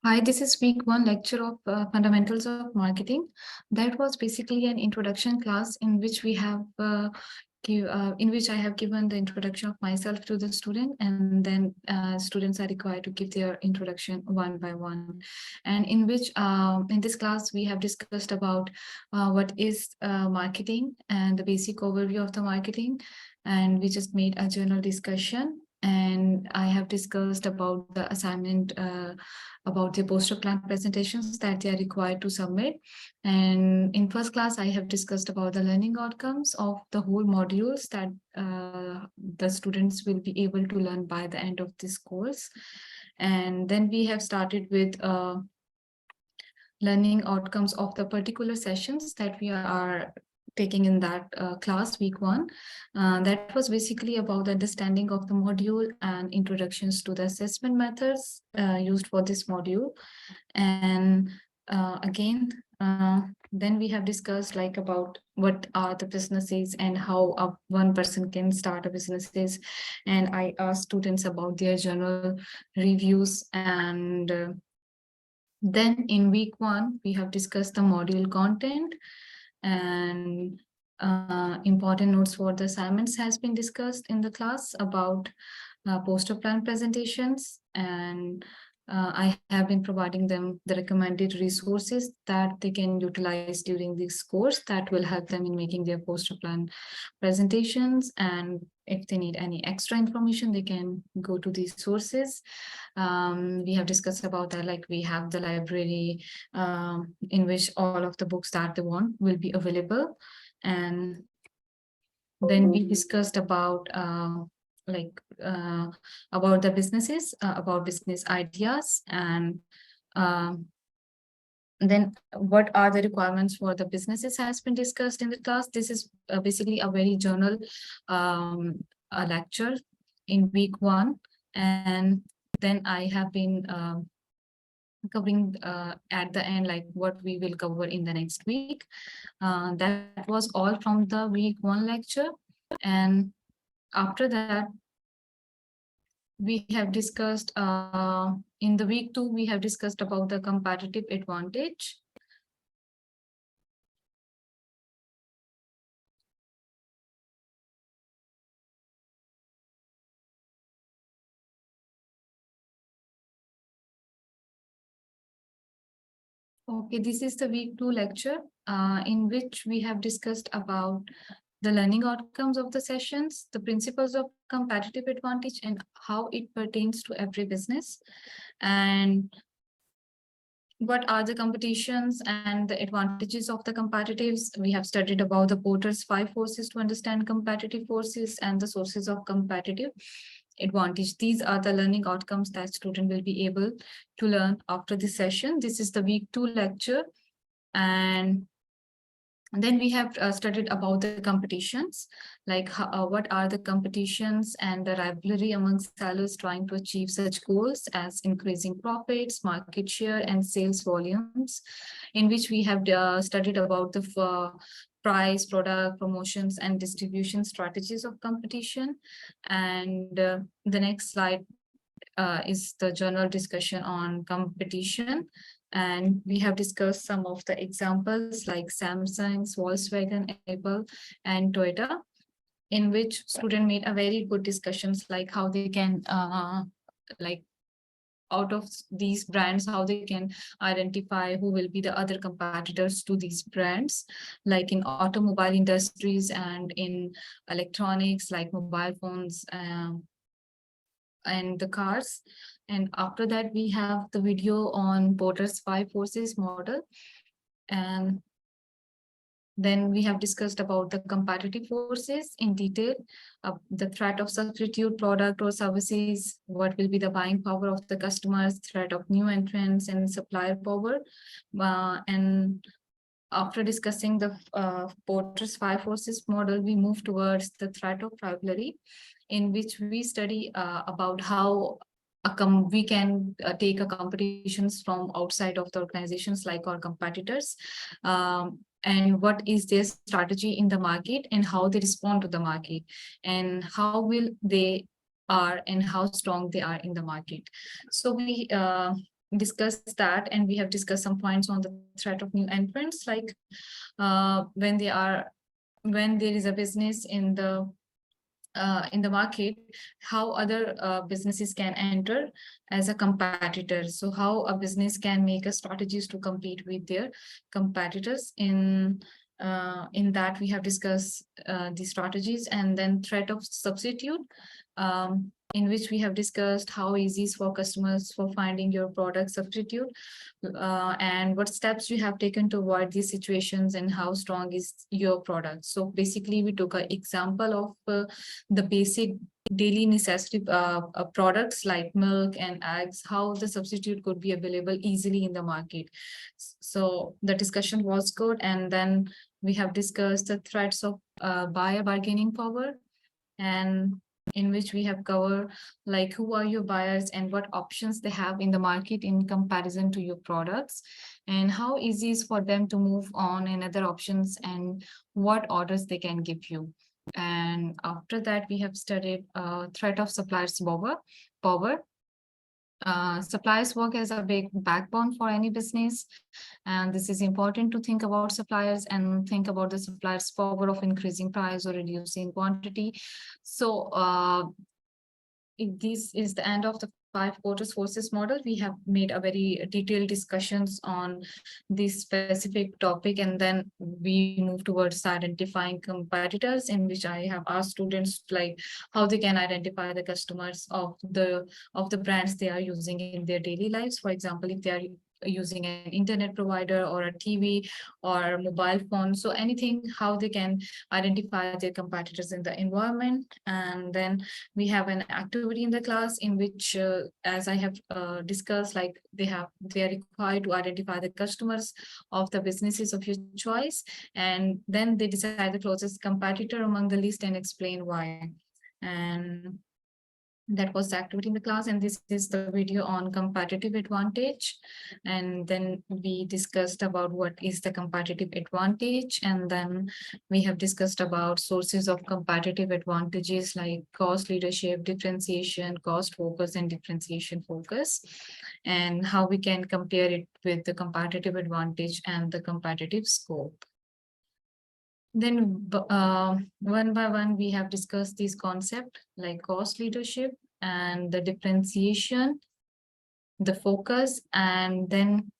Hi, this is week one lecture of Fundamentals of Marketing. That was basically an introduction class in which in which I have given the introduction of myself to the student, and then students are required to give their introduction one by one. And in this class we have discussed about what is marketing and the basic overview of the marketing, and we just made a general discussion. And I have discussed about the assignment. About the poster plan presentations that they are required to submit. And in first class, I have discussed about the learning outcomes of the whole modules that the students will be able to learn by the end of this course. And then we have started with learning outcomes of the particular sessions that we are taking in that class week one. That was basically about the understanding of the module and introductions to the assessment methods used for this module. And again, then we have discussed like about what are the businesses and how one person can start a businesses. And I asked students about their general reviews. And then in week one, we have discussed the module content, and important notes for the assignments has been discussed in the class about poster plan presentations. And I have been providing them the recommended resources that they can utilize during this course that will help them in making their poster plan presentations. And if they need any extra information, they can go to these sources. We have discussed about that, like we have the library in which all of the books that they want will be available. And then we discussed about like uh, about the businesses, about business ideas, and um, then what are the requirements for the businesses has been discussed in the class. This is basically a very general a lecture in week one. And then I have been covering at the end like what we will cover in the next week. That was all from the week one lecture. And after that, we have discussed in the week two, we have discussed about the competitive advantage. Okay, this is the week two lecture in which we have discussed about the learning outcomes of the sessions, the principles of competitive advantage, and how it pertains to every business. And what are the competitions and the advantages of the competitives. We have studied about the Porter's 5 forces to understand competitive forces and the sources of competitive advantage. These are the learning outcomes that student will be able to learn after this session. This is the week 2 lecture. And then we have studied about the competitions, like what are the competitions and the rivalry among sellers trying to achieve such goals as increasing profits, market share, and sales volumes, in which we have studied about the price, product, promotions, and distribution strategies of competition. And the next slide is the general discussion on competition. And we have discussed some of the examples like Samsung, Volkswagen, Apple, and Toyota, in which student made a very good discussions like how they can like out of these brands, how they can identify who will be the other competitors to these brands, like in automobile industries and in electronics like mobile phones, and the cars. And after that, we have the video on Porter's 5 forces model. And then we have discussed about the competitive forces in detail, the threat of substitute product or services, what will be the buying power of the customers, threat of new entrants, and supplier power. And after discussing the Porter's 5 forces model, we move towards the threat of rivalry, in which we study about how we can take a competitions from outside of the organizations like our competitors, and what is their strategy in the market and how they respond to the market, and how will they are and how strong they are in the market. So we discussed that, and we have discussed some points on the threat of new entrants, like when there is a business in the market, how other businesses can enter as a competitor. So how a business can make a strategies to compete with their competitors. In that we have discussed the strategies, and then threat of substitute, in which we have discussed how easy is for customers for finding your product substitute, and what steps you have taken to avoid these situations, and how strong is your product. So basically we took an example of the basic daily necessity products like milk and eggs, how the substitute could be available easily in the market. So the discussion was good, and then we have discussed the threats of buyer bargaining power, and in which we have covered like who are your buyers and what options they have in the market in comparison to your products, and how easy is for them to move on and other options, and what orders they can give you. And after that we have studied threat of suppliers power. Suppliers work as a big backbone for any business, and this is important to think about suppliers and think about the suppliers power of increasing price or reducing quantity. So if this is the end of the 5 quarters forces model. We have made a very detailed discussions on this specific topic, and then we move towards identifying competitors, in which I have asked students like how they can identify the customers of the brands they are using in their daily lives. For example, if they are using an internet provider or a TV or mobile phone, so anything, how they can identify their competitors in the environment. And then we have an activity in the class in which, as I have discussed, like they are required to identify the customers of the businesses of your choice, and then they decide the closest competitor among the list and explain why. And that was the activity in the class, and this is the video on competitive advantage. And then we discussed about what is the competitive advantage, and then we have discussed about sources of competitive advantages like cost leadership, differentiation, cost focus, and differentiation focus, and how we can compare it with the competitive advantage and the competitive scope. Then one by one, we have discussed these concepts like cost leadership and the differentiation, the focus, and then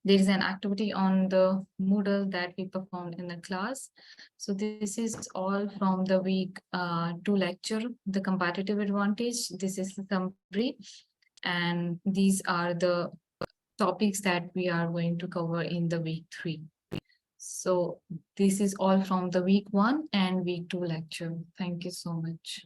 there is an activity on the Moodle that we performed in the class. So this is all from the week 2 lecture, the competitive advantage. This is the summary, and these are the topics that we are going to cover in the week 3. So this is all from the week 1 and week 2 lecture. Thank you so much.